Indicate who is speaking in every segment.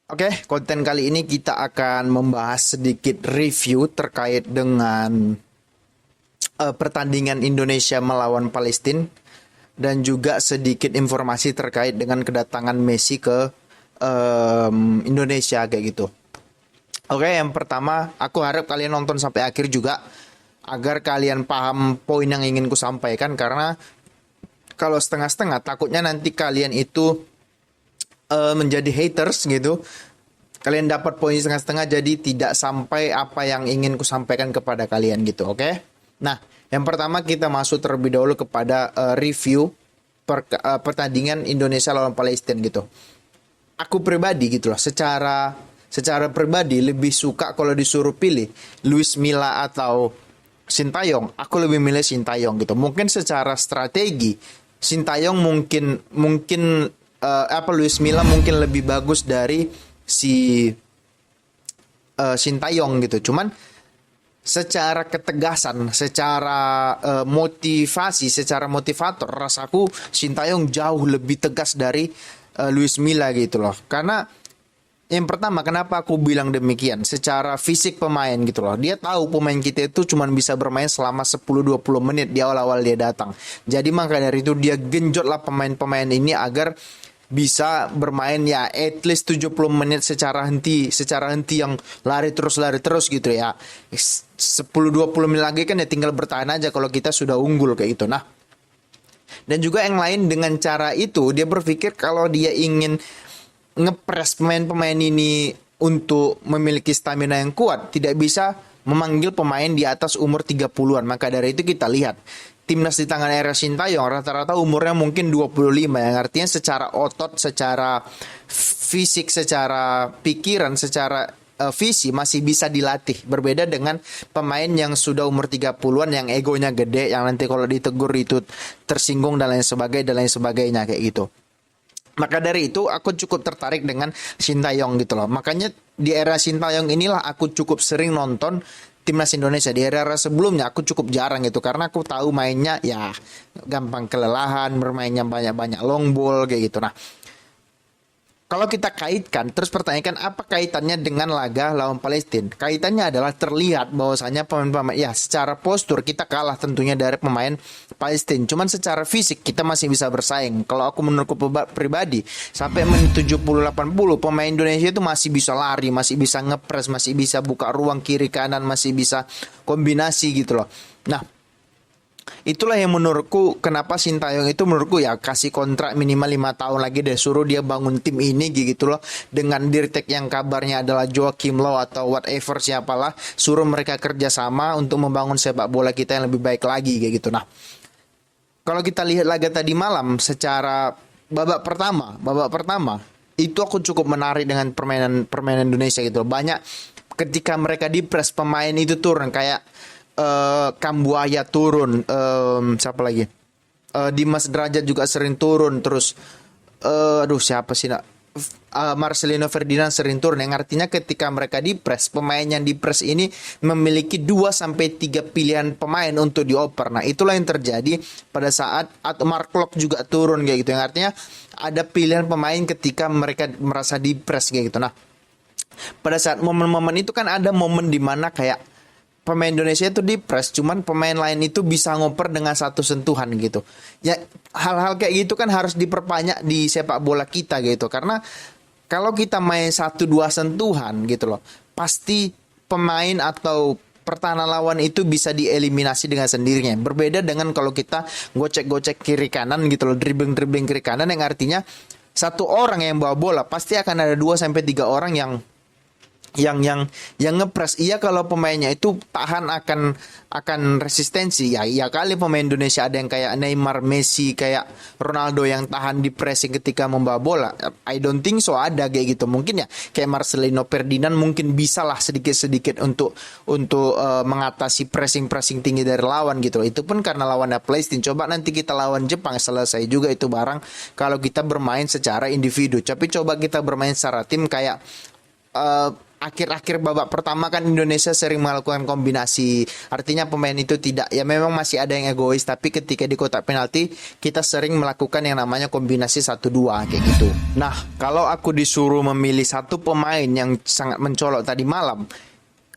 Speaker 1: Oke, konten kali ini kita akan membahas sedikit review terkait dengan pertandingan Indonesia melawan Palestina dan juga sedikit informasi terkait dengan kedatangan Messi ke Indonesia kayak gitu. Oke, yang pertama aku harap kalian nonton sampai akhir juga agar kalian paham poin yang ingin ku sampaikan karena kalau setengah-setengah takutnya nanti kalian itu menjadi haters gitu. Kalian dapat poin setengah-setengah jadi tidak sampai apa yang ingin ku sampaikan kepada kalian gitu, oke? Nah, yang pertama kita masuk terlebih dahulu kepada review pertandingan Indonesia lawan Palestina gitu. Aku pribadi gitu loh, secara pribadi lebih suka kalau disuruh pilih Luis Milla atau Sintayong, aku lebih milih Sintayong gitu. Mungkin secara strategi Sintayong mungkin Luis Milla mungkin lebih bagus dari si Sintayong gitu. Cuman secara ketegasan, secara motivasi, secara motivator, rasaku Sintayong jauh lebih tegas dari Luis Milla gitu loh. Karena yang pertama, kenapa aku bilang demikian? Secara fisik pemain gitu loh. Dia tahu pemain kita itu cuma bisa bermain selama 10-20 menit di awal-awal dia datang. Jadi maka dari itu dia genjot lah pemain-pemain ini agar bisa bermain ya at least 70 menit secara henti yang lari terus gitu ya. 10-20 menit lagi kan ya tinggal bertahan aja kalau kita sudah unggul kayak gitu. Nah, dan juga yang lain dengan cara itu dia berpikir kalau dia ingin ngepres pemain-pemain ini untuk memiliki stamina yang kuat, tidak bisa memanggil pemain di atas umur 30-an. Maka dari itu kita lihat timnas di tangan era Sintayong rata-rata umurnya mungkin 25, yang artinya secara otot, secara fisik, secara pikiran, secara visi masih bisa dilatih. Berbeda dengan pemain yang sudah umur 30-an yang egonya gede, yang nanti kalau ditegur itu tersinggung dan lain sebagainya kayak gitu. Maka dari itu aku cukup tertarik dengan Sintayong gitu loh. Makanya di era Sintayong inilah aku cukup sering nonton timnas Indonesia. Di era sebelumnya aku cukup jarang gitu karena aku tahu mainnya ya gampang kelelahan, bermainnya banyak-banyak long ball kayak gitu. Nah, kalau kita kaitkan, terus pertanyakan apa kaitannya dengan laga lawan Palestina? Kaitannya adalah terlihat bahwasanya pemain-pemain, ya secara postur kita kalah tentunya dari pemain Palestina. Cuman secara fisik kita masih bisa bersaing. Kalau aku menurutku pribadi, sampai menit 70-80 pemain Indonesia itu masih bisa lari, masih bisa ngepres, masih bisa buka ruang kiri kanan, masih bisa kombinasi gitu loh. Nah, itulah yang menurutku kenapa Sintayong itu menurutku ya kasih kontrak minimal 5 tahun lagi deh, suruh dia bangun tim ini gitu loh, dengan dirtek yang kabarnya adalah Joachim Low atau whatever siapalah, suruh mereka kerjasama untuk membangun sepak bola kita yang lebih baik lagi kayak gitu. Nah, kalau kita lihat laga tadi malam secara babak pertama itu aku cukup menarik dengan permainan Indonesia gitu loh. Banyak ketika mereka di press pemain itu turun kayak Kambuaya turun, siapa lagi? Dimas Derajat juga sering turun, terus siapa sih nak? Marcelino Ferdinand sering turun, yang artinya ketika mereka di press, pemain yang di press ini memiliki 2 sampai 3 pilihan pemain untuk dioper. Nah, itulah yang terjadi pada saat atau Mark Locke juga turun kayak gitu. Yang artinya ada pilihan pemain ketika mereka merasa di press kayak gitu. Nah, pada saat momen-momen itu kan ada momen di mana kayak pemain Indonesia itu di press, cuman pemain lain itu bisa ngoper dengan satu sentuhan gitu. Ya hal-hal kayak gitu kan harus diperbanyak di sepak bola kita gitu. Karena kalau kita main 1-2 sentuhan gitu loh, pasti pemain atau pertahanan lawan itu bisa dieliminasi dengan sendirinya. Berbeda dengan kalau kita gocek-gocek kiri kanan gitu loh, dribbling-dribbling kiri kanan, yang artinya satu orang yang bawa bola pasti akan ada 2 sampai 3 orang yang ngepres. Iya, kalau pemainnya itu tahan akan resistensi ya. Iya kali pemain Indonesia ada yang kayak Neymar, Messi, kayak Ronaldo yang tahan di pressing ketika membawa bola. I don't think so ada kayak gitu. Mungkin ya kayak Marcelino Ferdinand mungkin bisa lah sedikit-sedikit untuk mengatasi pressing tinggi dari lawan gitu. Itu pun karena lawannya Palestina. Coba nanti kita lawan Jepang selesai juga itu barang kalau kita bermain secara individu. Tapi coba kita bermain secara tim kayak akhir-akhir babak pertama kan Indonesia sering melakukan kombinasi. Artinya pemain itu tidak, ya memang masih ada yang egois, tapi ketika di kotak penalti kita sering melakukan yang namanya kombinasi 1-2 kayak gitu. Nah, kalau aku disuruh memilih satu pemain yang sangat mencolok tadi malam,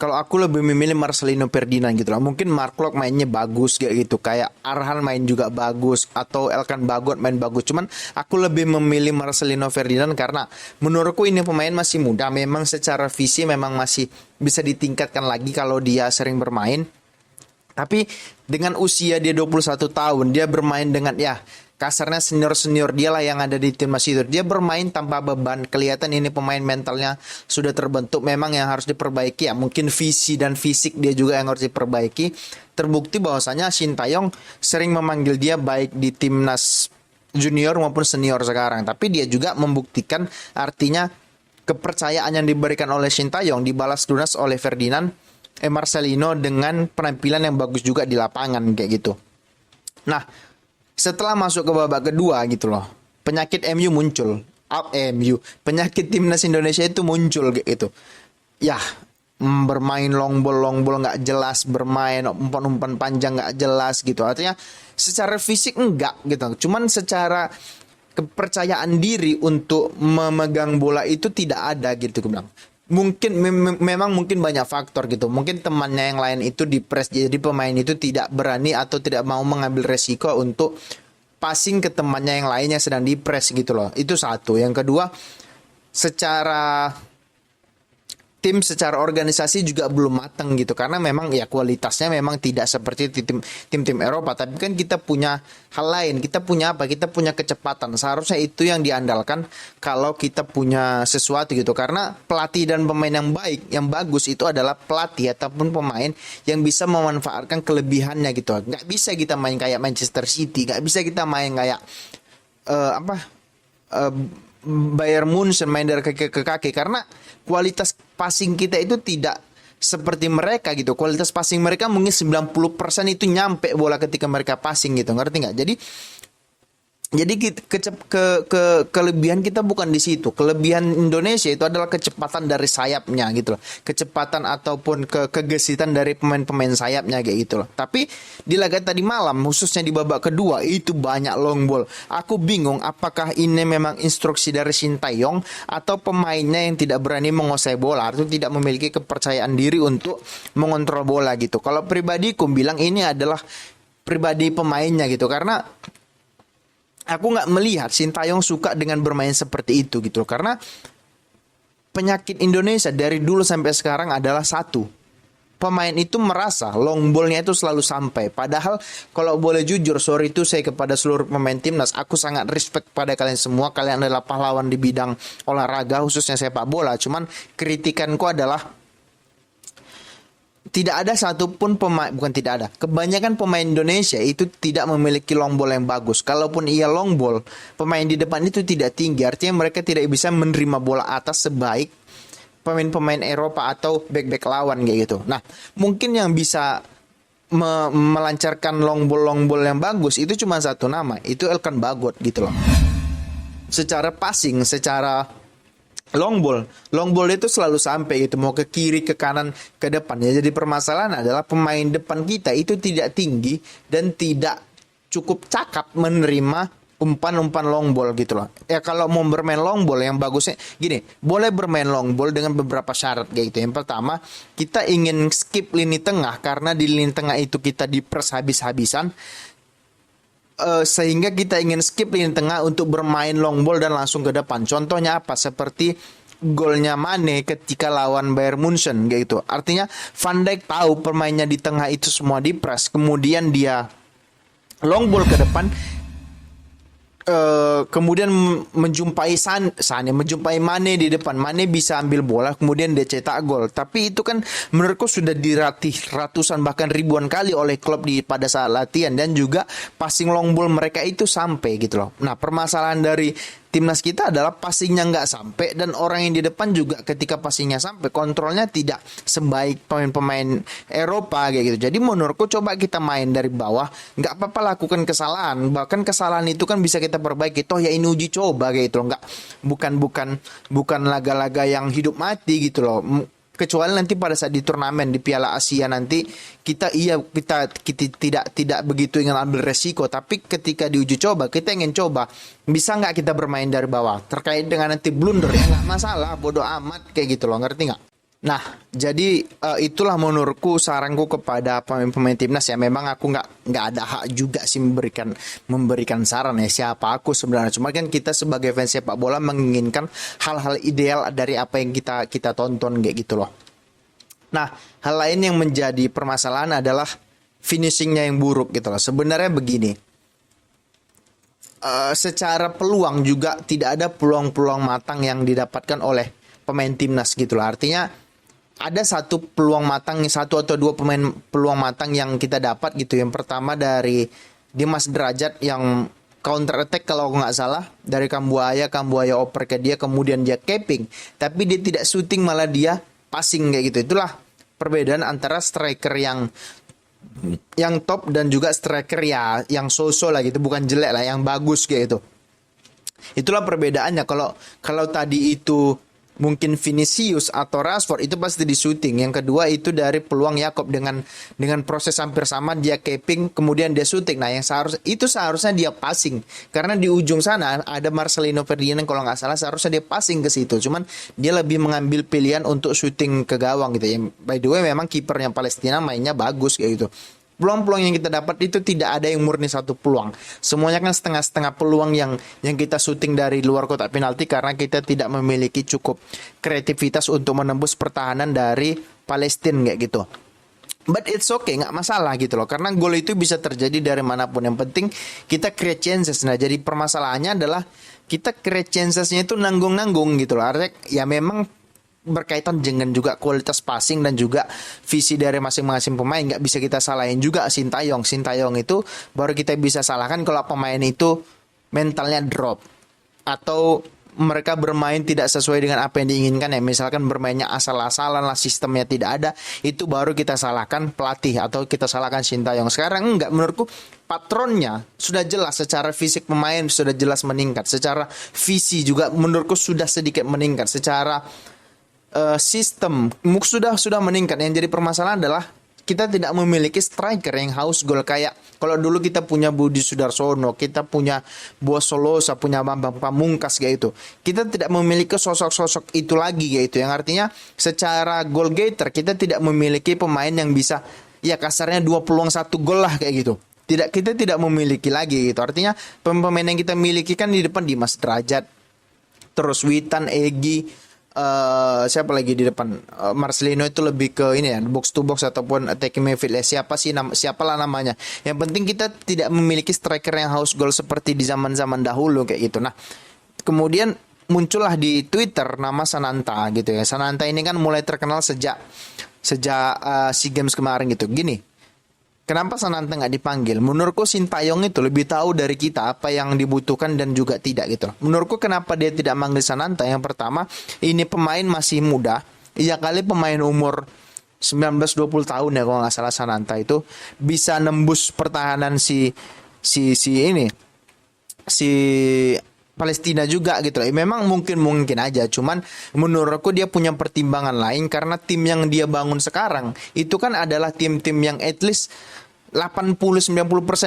Speaker 1: kalau aku lebih memilih Marcelino Ferdinand gitu lah. Mungkin Mark Klok mainnya bagus kayak gitu. Kayak Arhan main juga bagus. Atau Elkan Bagot main bagus. Cuman aku lebih memilih Marcelino Ferdinand karena menurutku ini pemain masih muda. Memang secara visi memang masih bisa ditingkatkan lagi kalau dia sering bermain. Tapi dengan usia dia 21 tahun, dia bermain dengan ya kasarnya senior-senior dia lah yang ada di timnas itu. Dia bermain tanpa beban. Kelihatan ini pemain mentalnya sudah terbentuk. Memang yang harus diperbaiki ya mungkin visi dan fisik dia juga yang harus diperbaiki. Terbukti bahwasanya Sintayong sering memanggil dia baik di timnas junior maupun senior sekarang. Tapi dia juga membuktikan, artinya kepercayaan yang diberikan oleh Sintayong dibalas lunas oleh Marcelino dengan penampilan yang bagus juga di lapangan kayak gitu. Nah, setelah masuk ke babak kedua gitu loh, penyakit MU muncul. Penyakit timnas Indonesia itu muncul kayak gitu. Ya, bermain long ball nggak jelas, bermain umpan-umpan panjang nggak jelas gitu. Artinya secara fisik enggak gitu. Cuman secara kepercayaan diri untuk memegang bola itu tidak ada gitu gue bilang. Mungkin memang mungkin banyak faktor gitu. Mungkin temannya yang lain itu di press, jadi pemain itu tidak berani atau tidak mau mengambil resiko untuk passing ke temannya yang lain yang sedang di press gitu loh. Itu satu. Yang kedua, secara tim, secara organisasi juga belum matang gitu, karena memang ya kualitasnya memang tidak seperti tim-tim Eropa. Tapi kan kita punya hal lain, kita punya apa? Kita punya kecepatan. Seharusnya itu yang diandalkan kalau kita punya sesuatu gitu. Karena pelatih dan pemain yang baik, yang bagus itu adalah pelatih ataupun pemain yang bisa memanfaatkan kelebihannya gitu. Nggak bisa kita main kayak Manchester City, nggak bisa kita main kayak Bayern Munchen main dari kaki ke kaki, karena kualitas passing kita itu tidak seperti mereka gitu. Kualitas passing mereka mungkin 90% itu nyampe bola ketika mereka passing gitu. Ngerti nggak? Jadi kelebihan kita bukan di situ. Kelebihan Indonesia itu adalah kecepatan dari sayapnya gitu loh. Kecepatan ataupun kegesitan dari pemain-pemain sayapnya kayak gitu loh. Tapi di laga tadi malam, khususnya di babak kedua, itu banyak long ball. Aku bingung apakah ini memang instruksi dari Sintayong atau pemainnya yang tidak berani menguasai bola atau tidak memiliki kepercayaan diri untuk mengontrol bola gitu. Kalau pribadiku bilang ini adalah pribadi pemainnya gitu, karena aku nggak melihat Sintayong suka dengan bermain seperti itu gitu. Karena penyakit Indonesia dari dulu sampai sekarang adalah satu. Pemain itu merasa long ball-nya itu selalu sampai. Padahal kalau boleh jujur, sorry itu saya kepada seluruh pemain timnas, aku sangat respect pada kalian semua. Kalian adalah pahlawan di bidang olahraga, khususnya sepak bola. Cuman kritikanku adalah tidak ada satupun pemain, bukan tidak ada, kebanyakan pemain Indonesia itu tidak memiliki long ball yang bagus. Kalaupun ia long ball, pemain di depan itu tidak tinggi, artinya mereka tidak bisa menerima bola atas sebaik pemain-pemain Eropa atau back-back lawan kayak gitu. Nah, mungkin yang bisa melancarkan long ball yang bagus itu cuma satu nama, itu Elkan Bagot gitu loh. Secara passing, secara long ball itu selalu sampai gitu, mau ke kiri, ke kanan, ke depan. Ya, jadi permasalahan adalah pemain depan kita itu tidak tinggi dan tidak cukup cakap menerima umpan-umpan long ball gitu loh. Ya kalau mau bermain long ball yang bagusnya gini, boleh bermain long ball dengan beberapa syarat kayak gitu. Yang pertama, kita ingin skip lini tengah karena di lini tengah itu kita dipres habis-habisan. Sehingga kita ingin skip lini tengah untuk bermain long ball dan langsung ke depan. Contohnya apa? Seperti golnya Mane ketika lawan Bayern Munchen kayak gitu. Artinya Van Dijk tahu permainnya di tengah itu semua dipres, kemudian dia long ball ke depan, kemudian menjumpai menjumpai Mane di depan. Mane bisa ambil bola, kemudian dia cetak gol. Tapi itu kan menurutku sudah dilatih ratusan bahkan ribuan kali oleh klub pada saat latihan, dan juga passing long ball mereka itu sampai gitu loh. Nah, permasalahan dari timnas kita adalah passingnya nggak sampai, dan orang yang di depan juga ketika passingnya sampai kontrolnya tidak sebaik pemain-pemain Eropa kayak gitu. Jadi menurutku coba kita main dari bawah, nggak apa-apa lakukan kesalahan, bahkan kesalahan itu kan bisa kita kita perbaiki. Toh ya ini uji coba kayak gitu loh. Nggak, bukan laga-laga yang hidup mati gitu loh. Kecuali nanti pada saat di turnamen di Piala Asia nanti kita tidak begitu ingin ambil resiko, tapi ketika diuji coba kita ingin coba bisa nggak kita bermain dari bawah. Terkait dengan nanti blunder ya nggak masalah, bodoh amat kayak gitu loh, ngerti nggak? Nah, jadi itulah menurutku saranku kepada pemain-pemain timnas ya. Memang aku nggak ada hak juga sih memberikan saran ya, siapa aku sebenarnya. Cuma kan kita sebagai fans sepak bola menginginkan hal-hal ideal dari apa yang kita tonton kayak gitu loh. Nah, hal lain yang menjadi permasalahan adalah finishingnya yang buruk gitu loh. Sebenarnya begini, secara peluang juga tidak ada peluang-peluang matang yang didapatkan oleh pemain timnas gitu loh. Artinya ada satu atau dua pemain peluang matang yang kita dapat gitu. Yang pertama dari Dimas Derajat yang counter attack kalau nggak salah dari Kambuaya oper ke dia, kemudian dia capping, tapi dia tidak shooting, malah dia passing kayak gitu. Itulah perbedaan antara striker yang top dan juga striker ya yang so-so lah gitu, bukan jelek lah, yang bagus kayak gitu. Itulah perbedaannya. Kalau tadi itu mungkin Vinicius atau Rashford itu pasti di shooting. Yang kedua itu dari peluang Yakob dengan proses hampir sama, dia capping kemudian dia shooting. Nah, yang seharusnya dia passing. Karena di ujung sana ada Marcelino Ferdinand kalau nggak salah, seharusnya dia passing ke situ. Cuman dia lebih mengambil pilihan untuk shooting ke gawang gitu ya. By the way memang kipernya Palestina mainnya bagus kayak gitu. Peluang-peluang yang kita dapat itu tidak ada yang murni satu peluang. Semuanya kan setengah-setengah peluang yang kita syuting dari luar kotak penalti karena kita tidak memiliki cukup kreativitas untuk menembus pertahanan dari Palestina kayak gitu. But it's okay, nggak masalah gitu loh. Karena gol itu bisa terjadi dari manapun. Yang penting kita create chances. Nah, jadi permasalahannya adalah kita create chancesnya itu nanggung-nanggung gitu loh. Artinya ya memang berkaitan dengan juga kualitas passing dan juga visi dari masing-masing pemain. Nggak bisa kita salahin juga Sintayong itu baru kita bisa salahkan kalau pemain itu mentalnya drop atau mereka bermain tidak sesuai dengan apa yang diinginkan ya. Misalkan bermainnya asal-asalan lah, sistemnya tidak ada, itu baru kita salahkan pelatih atau kita salahkan Sintayong. Sekarang enggak, menurutku patronnya sudah jelas, secara fisik pemain sudah jelas meningkat, secara visi juga menurutku sudah sedikit meningkat, secara sistem sudah meningkat. Yang jadi permasalahan adalah kita tidak memiliki striker yang haus gol. Kayak kalau dulu kita punya Budi Sudarsono, kita punya Boa Solosa, punya Bambang Pamungkas kayak itu. Kita tidak memiliki sosok-sosok itu lagi kayak itu. Yang artinya secara goal getter kita tidak memiliki pemain yang bisa ya kasarnya 2 peluang 1 gol lah kayak gitu. Kita tidak memiliki lagi gitu. Artinya pemain yang kita miliki kan di depan Dimas Derajat, terus Witan, Egy, siapa lagi di depan, Marcelino itu lebih ke ini ya, box to box ataupun attacking midfield ya, siapalah namanya. Yang penting kita tidak memiliki striker yang haus gol seperti di zaman-zaman dahulu kayak gitu. Nah, kemudian muncullah di Twitter nama Sananta gitu ya. Sananta ini kan mulai terkenal sejak SEA Games kemarin gitu. Gini, kenapa Sananta nggak dipanggil? Menurutku Sintayong itu lebih tahu dari kita apa yang dibutuhkan dan juga tidak gitu. Menurutku kenapa dia tidak manggil Sananta? Yang pertama, ini pemain masih muda. Iya kali pemain umur 19-20 tahun ya kalau nggak salah Sananta itu bisa nembus pertahanan si Palestina juga gitu. Memang mungkin aja, cuman menurutku dia punya pertimbangan lain karena tim yang dia bangun sekarang itu kan adalah tim-tim yang at least 80-90%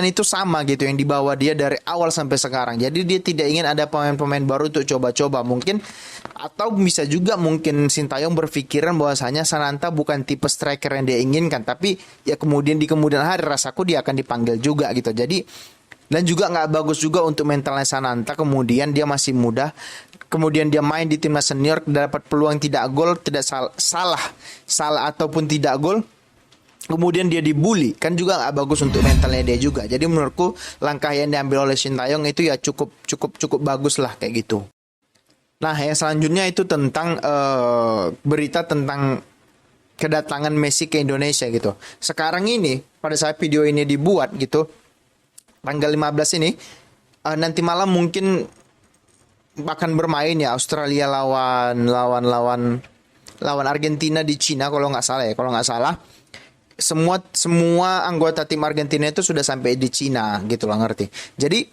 Speaker 1: itu sama gitu yang dibawa dia dari awal sampai sekarang. Jadi dia tidak ingin ada pemain-pemain baru untuk coba-coba mungkin, atau bisa juga mungkin Sintayong berpikiran bahwasanya Sananta bukan tipe striker yang dia inginkan, tapi ya kemudian di kemudian hari rasaku dia akan dipanggil juga gitu. Jadi dan juga nggak bagus juga untuk mentalnya Sananta, kemudian dia masih muda, kemudian dia main di timnas senior dapat peluang tidak gol, tidak salah ataupun tidak gol, kemudian dia dibully, kan juga nggak bagus untuk mentalnya dia juga. Jadi menurutku langkah yang diambil oleh Sintayong itu ya cukup bagus lah kayak gitu. Nah, yang selanjutnya itu tentang berita tentang kedatangan Messi ke Indonesia gitu. Sekarang ini pada saat video ini dibuat gitu, tanggal 15 ini nanti malam mungkin akan bermain ya Australia lawan Argentina di Cina kalau nggak salah. Semua anggota tim Argentina itu sudah sampai di Cina gitu lah, ngerti. Jadi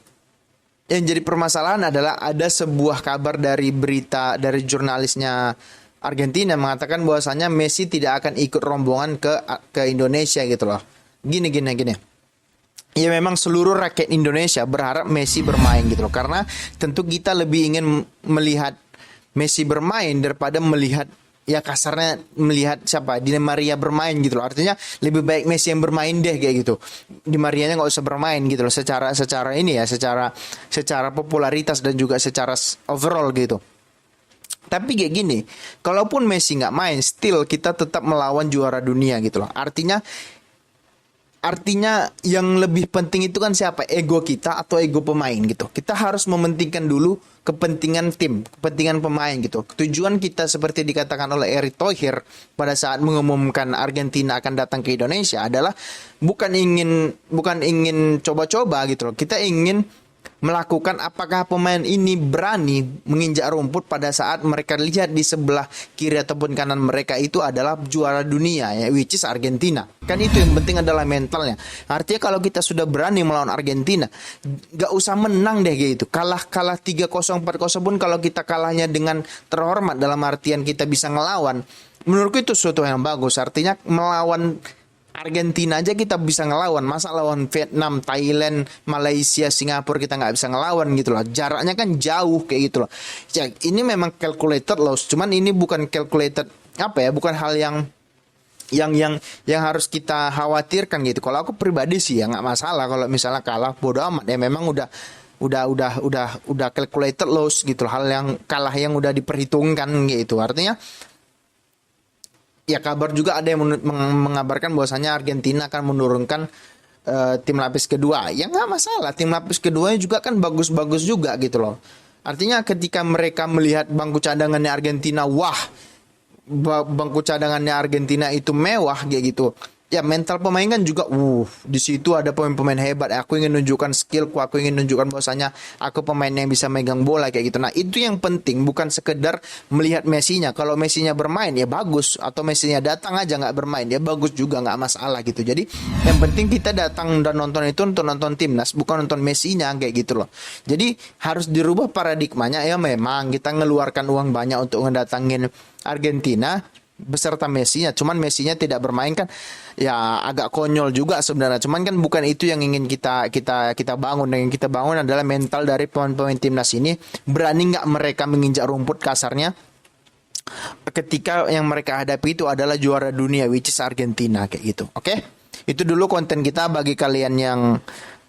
Speaker 1: yang jadi permasalahan adalah ada sebuah kabar dari berita dari jurnalisnya Argentina mengatakan bahwasanya Messi tidak akan ikut rombongan ke Indonesia gitu loh. Gini. Ya memang seluruh rakyat Indonesia berharap Messi bermain gitu loh. Karena tentu kita lebih ingin melihat Messi bermain daripada melihat, ya kasarnya melihat siapa, Di Maria bermain gitu loh. Artinya lebih baik Messi yang bermain deh kayak gitu. Di Marianya nggak usah bermain gitu loh. Secara ini ya, secara popularitas dan juga secara overall gitu. Tapi kayak gini, kalaupun Messi nggak main, still kita tetap melawan juara dunia gitu loh. Artinya yang lebih penting itu kan siapa? Ego kita atau ego pemain gitu. Kita harus mementingkan dulu kepentingan tim, kepentingan pemain gitu. Tujuan kita seperti dikatakan oleh Erick Thohir pada saat mengumumkan Argentina akan datang ke Indonesia adalah bukan ingin coba-coba gitu loh. Kita ingin melakukan apakah pemain ini berani menginjak rumput pada saat mereka lihat di sebelah kiri ataupun kanan mereka itu adalah juara dunia ya, which is Argentina. Kan itu yang penting adalah mentalnya. Artinya kalau kita sudah berani melawan Argentina, gak usah menang deh gitu. Kalah 3-0 4-0 pun kalau kita kalahnya dengan terhormat dalam artian kita bisa ngelawan, menurutku itu sesuatu yang bagus. Artinya melawan Argentina aja kita bisa ngelawan, masa lawan Vietnam, Thailand, Malaysia, Singapura kita nggak bisa ngelawan gitu loh. Jaraknya kan jauh kayak gitu loh. Ya, ini memang calculated loss, cuman ini bukan calculated bukan hal yang harus kita khawatirkan gitu. Kalau aku pribadi sih ya nggak masalah kalau misalnya kalah, bodo amat ya, memang udah calculated loss gitu loh. Hal yang kalah yang udah diperhitungkan gitu. Artinya ya kabar juga ada yang mengabarkan bahwasanya Argentina akan menurunkan tim lapis kedua. Ya nggak masalah, tim lapis keduanya juga kan bagus-bagus juga gitu loh. Artinya ketika mereka melihat bangku cadangannya Argentina, wah bangku cadangannya Argentina itu mewah kayak gitu. Ya mental pemain kan juga, di situ ada pemain-pemain hebat. Aku ingin nunjukkan skillku, aku ingin nunjukkan bahwasanya aku pemain yang bisa megang bola kayak gitu. Nah itu yang penting, bukan sekedar melihat Messinya. Kalau Messinya bermain ya bagus, atau Messinya datang aja nggak bermain ya bagus juga, nggak masalah gitu. Jadi yang penting kita datang dan nonton itu untuk nonton timnas, bukan nonton Messinya kayak gitu loh. Jadi harus dirubah paradigmanya. Ya memang kita ngeluarkan uang banyak untuk ngedatangin Argentina beserta Messinya, cuman Messinya tidak bermain kan ya agak konyol juga sebenarnya. Cuman kan bukan itu yang ingin kita bangun. Yang kita bangun adalah mental dari pemain-pemain timnas ini. Berani nggak mereka menginjak rumput kasarnya ketika yang mereka hadapi itu adalah juara dunia, which is Argentina kayak gitu. Oke? Itu dulu konten kita. Bagi kalian yang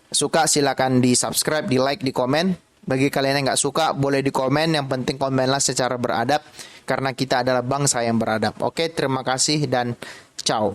Speaker 1: suka silakan di subscribe, di like, di komen. Bagi kalian yang nggak suka boleh di komen. Yang penting komenlah secara beradab, karena kita adalah bangsa yang beradab. Oke, terima kasih dan ciao.